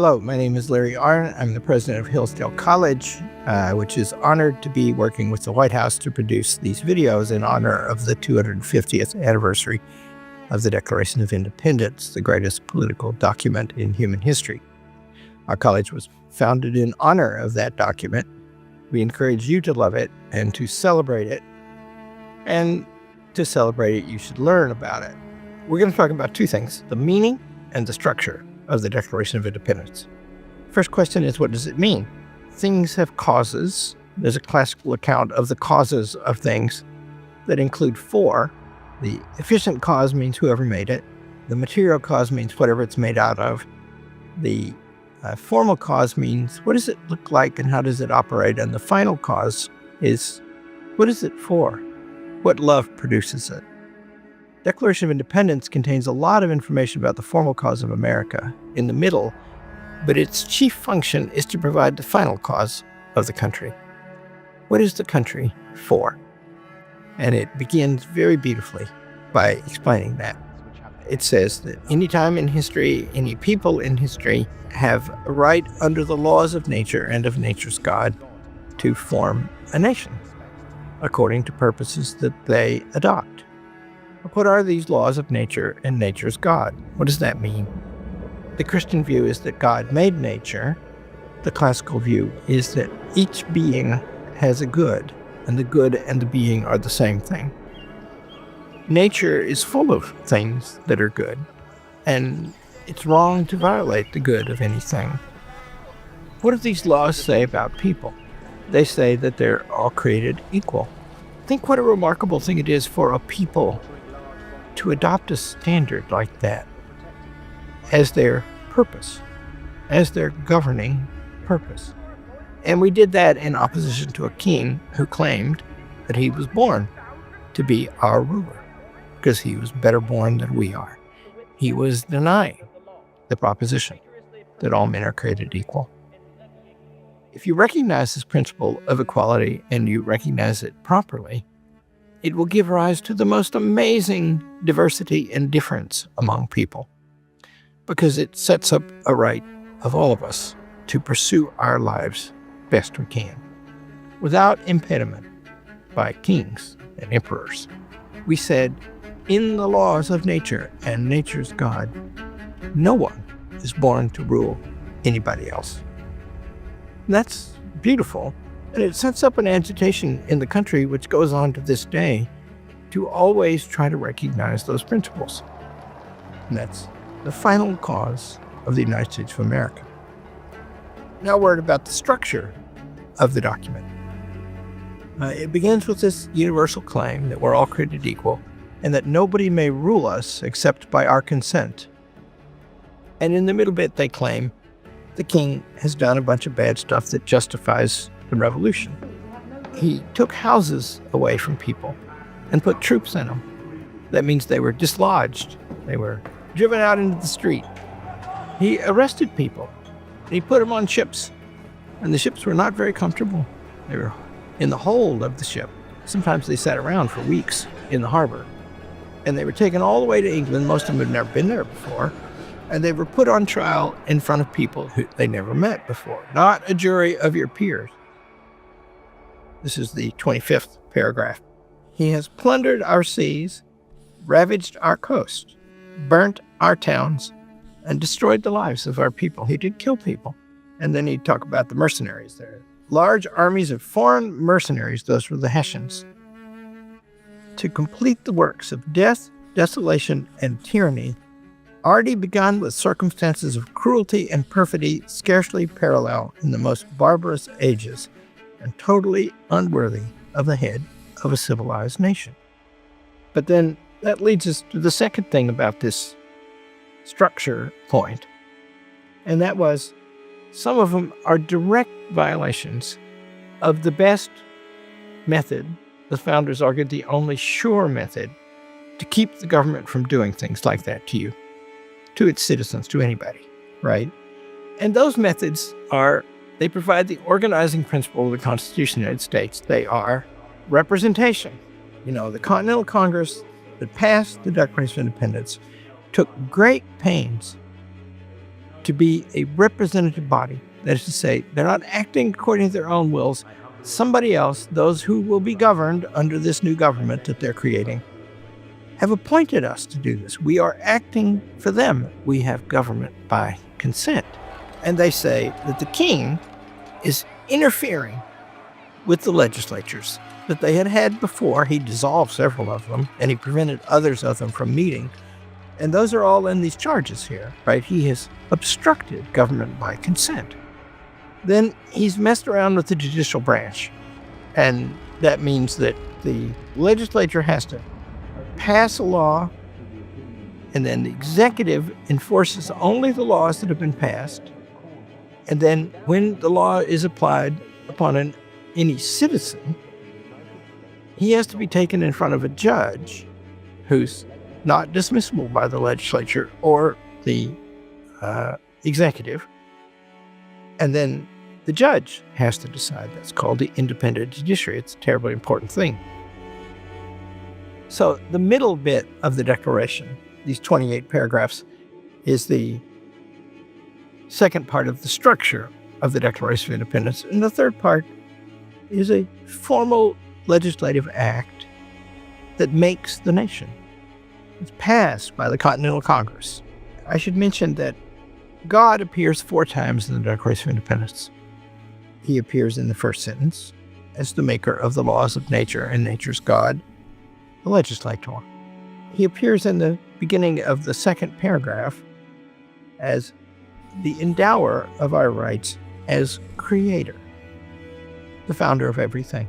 Hello, my name is Larry Arnn. I'm the president of Hillsdale College, which is honored to be working with the White House to produce these videos in honor of the 250th anniversary of the Declaration of Independence, the greatest political document in human history. Our college was founded in honor of that document. We encourage you to love it and to celebrate it. And to celebrate it, you should learn about it. We're going to talk about two things, the meaning and the structure of the Declaration of Independence. First question is, what does it mean? Things have causes. There's a classical account of the causes of things that include four. The efficient cause means whoever made it. The material cause means whatever it's made out of. The formal cause means what does it look like and how does it operate? And the final cause is what is it for? What love produces it? Declaration of Independence contains a lot of information about the formal cause of America in the middle, but its chief function is to provide the final cause of the country. What is the country for? And it begins very beautifully by explaining that. It says that any time in history, any people in history have a right under the laws of nature and of nature's God to form a nation according to purposes that they adopt. What are these laws of nature and nature's God? What does that mean? The Christian view is that God made nature. The classical view is that each being has a good, and the good and the being are the same thing. Nature is full of things that are good, and it's wrong to violate the good of anything. What do these laws say about people? They say that they're all created equal. Think what a remarkable thing it is for a people to adopt a standard like that as their purpose, as their governing purpose. And we did that in opposition to a king who claimed that he was born to be our ruler because he was better born than we are. He was denying the proposition that all men are created equal. If you recognize this principle of equality and you recognize it properly, it will give rise to the most amazing diversity and difference among people, because it sets up a right of all of us to pursue our lives best we can, without impediment by kings and emperors. We said, in the laws of nature and nature's God, no one is born to rule anybody else. And that's beautiful. And it sets up an agitation in the country which goes on to this day to always try to recognize those principles. And that's the final cause of the United States of America. Now a word about the structure of the document. It begins with this universal claim that we're all created equal and that nobody may rule us except by our consent. And in the middle bit they claim the king has done a bunch of bad stuff that justifies the revolution. He took houses away from people and put troops in them. That means they were dislodged. They were driven out into the street. He arrested people. He put them on ships, and the ships were not very comfortable. They were in the hold of the ship. Sometimes they sat around for weeks in the harbor, and they were taken all the way to England. Most of them had never been there before, and they were put on trial in front of people who they never met before, not a jury of your peers. This is the 25th paragraph. He has plundered our seas, ravaged our coast, burnt our towns, and destroyed the lives of our people. He did kill people. And then he'd talk about the mercenaries there. Large armies of foreign mercenaries, those were the Hessians, to complete the works of death, desolation, and tyranny, already begun with circumstances of cruelty and perfidy scarcely parallel in the most barbarous ages, and totally unworthy of the head of a civilized nation. But then that leads us to the second thing about this structure point, and that was some of them are direct violations of the best method, the founders argued the only sure method, to keep the government from doing things like that to you, to its citizens, to anybody, right? And those methods are, they provide the organizing principle of the Constitution of the United States. They are representation. The Continental Congress that passed the Declaration of Independence took great pains to be a representative body. That is to say, they're not acting according to their own wills. Somebody else, those who will be governed under this new government that they're creating, have appointed us to do this. We are acting for them. We have government by consent. And they say that the king is interfering with the legislatures that they had before. He dissolved several of them, and he prevented others of them from meeting. And those are all in these charges here, right? He has obstructed government by consent. Then he's messed around with the judicial branch. And that means that the legislature has to pass a law, and then the executive enforces only the laws that have been passed. And then when the law is applied upon any citizen, he has to be taken in front of a judge who's not dismissible by the legislature or the executive. And then the judge has to decide. That's called the independent judiciary. It's a terribly important thing. So the middle bit of the Declaration, these 28 paragraphs, is the second part of the structure of the Declaration of Independence. And the third part is a formal legislative act that makes the nation. It's passed by the Continental Congress. I should mention that God appears 4 times in the Declaration of Independence. He appears in the first sentence as the maker of the laws of nature, and nature's God, the legislator. He appears in the beginning of the second paragraph as the endower of our rights, as creator, the founder of everything.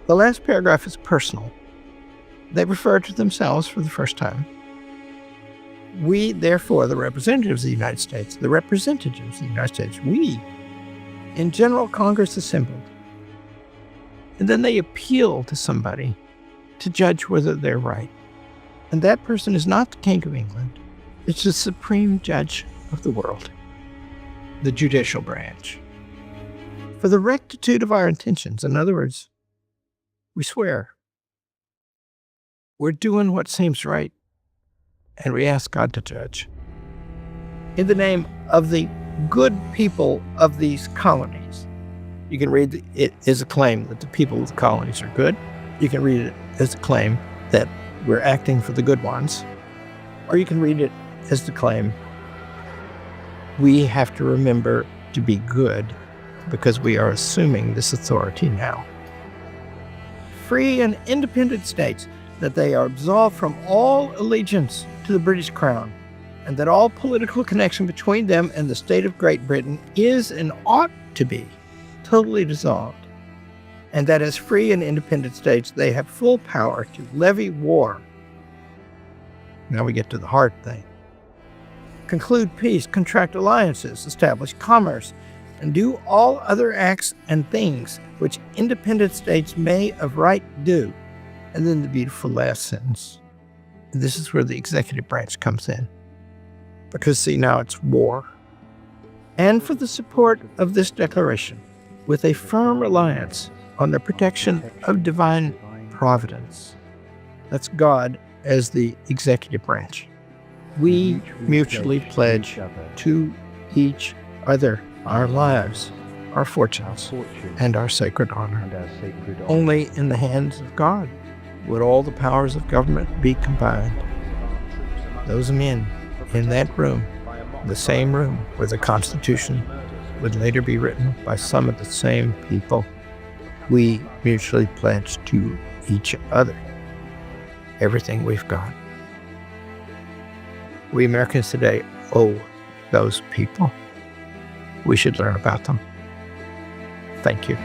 The last paragraph is personal. They refer to themselves for the first time. We, therefore, the representatives of the United States, we, in General Congress assembled. And then they appeal to somebody to judge whether they're right. And that person is not the King of England. It's the supreme judge of the world, the judicial branch. For the rectitude of our intentions, in other words, we swear we're doing what seems right, and we ask God to judge. In the name of the good people of these colonies. You can read it as a claim that the people of the colonies are good. You can read it as a claim that we're acting for the good ones. Or you can read it as the claim we have to remember to be good because we are assuming this authority now. Free and independent states, that they are absolved from all allegiance to the British Crown, and that all political connection between them and the state of Great Britain is and ought to be totally dissolved, and that as free and independent states, they have full power to levy war. Now we get to the hard thing. Conclude peace, contract alliances, establish commerce, and do all other acts and things which independent states may of right do. And then the beautiful last sentence. This is where the executive branch comes in. Because see, now it's war. And for the support of this declaration, with a firm reliance on the protection of divine providence. That's God as the executive branch. We mutually pledge to each other our lives, our fortunes, and our sacred honor. Only in the hands of God would all the powers of government be combined. Those men in that room, the same room where the Constitution would later be written by some of the same people, we mutually pledge to each other everything we've got. We Americans today owe those people. We should learn about them. Thank you.